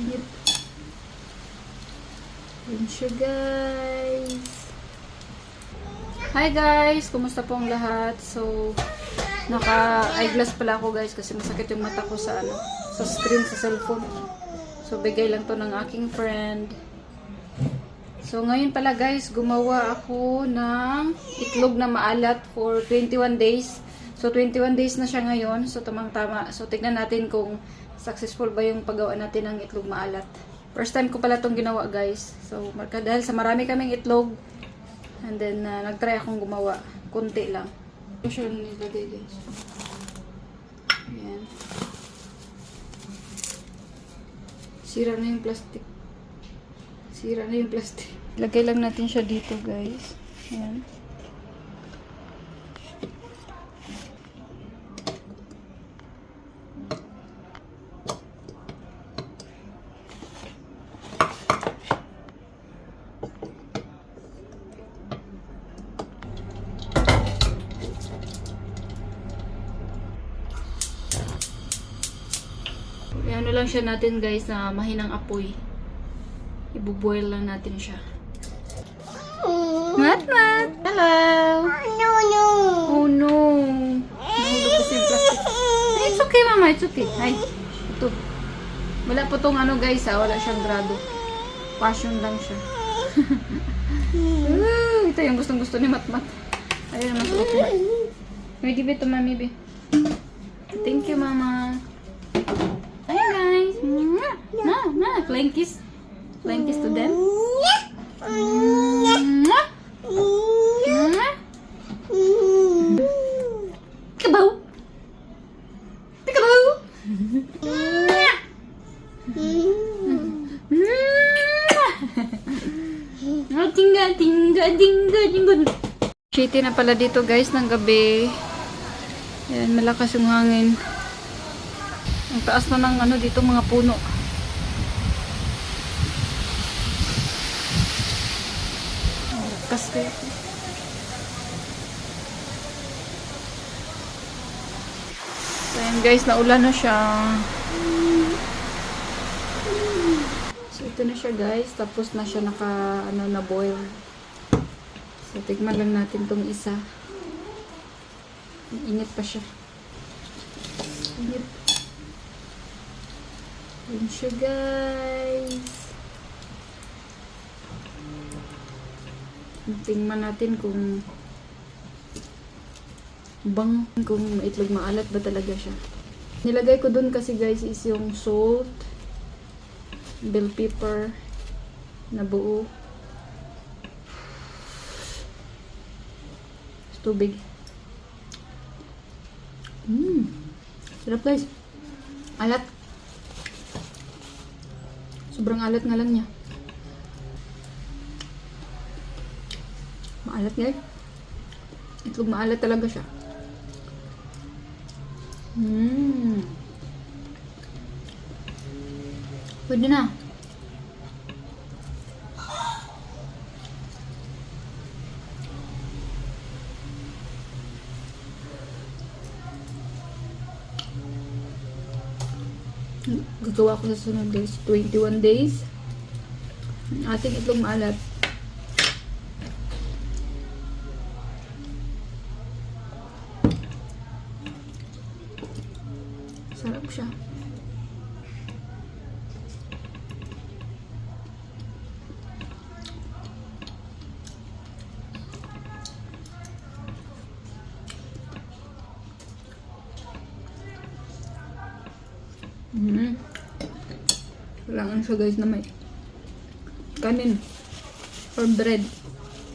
Init. Yun siya, guys. Hi guys! Kumusta po ang lahat? So, naka-eyeglass pala ako guys kasi masakit yung mata ko sa screen sa cellphone. So, bigay lang to ng aking friend. So, ngayon pala guys, gumawa ako ng itlog na maalat for 21 days. So, 21 days na siya ngayon. So, tamang-tama. So, tignan natin kung successful ba yung paggawa natin ng itlog maalat. First time ko pala itong ginawa guys. So, dahil sa marami kaming itlog, and then, nag-try akong gumawa. Kunti lang. Ito siya nilagay guys. Ayan. Sira na yung plastic. Sira na yung plastic. Lagay lang natin siya dito guys. Ayan. Ano lang siya natin guys na mahinang apoy. Ibuboil lang natin siya. Mat! Hello! No, no. Oh no! Nahulog kasi yung plastic. It's okay mama, it's okay. Ay, ito. Wala po tong guys wala siyang grado. Passion lang siya. Ito yung gustong-gusto ni Matmat. Ayun naman suot niya. May give it to mommy, be. Thank you mama. Hi guys! Flying kiss. Flying kiss to them. Peekaboo! Peekaboo! Tinga. Shitty na pala dito guys ng gabi. Ayan, malakas yung hangin. Ang taas na ng dito mga puno. Malakas kayo. So ayan guys, naulan na siya. So ito na siya guys, tapos na siya na boil. So tignan lang natin tong isa. Init pa siya. Init. Yun siya guys. Tingnan natin kung itlog maalat ba talaga siya. Nilagay ko dun kasi guys is yung salt, bell pepper na buo, tubig. Sarap guys. Alat. Sobrang alat nga lang niya. Maalat guys. Itlog maalat talaga siya. Pwede na. Gagawa ko sa sunod guys. 21 days. Ating itlog maalat. Sarap siya. Kailangan siya guys na may kanin or bread.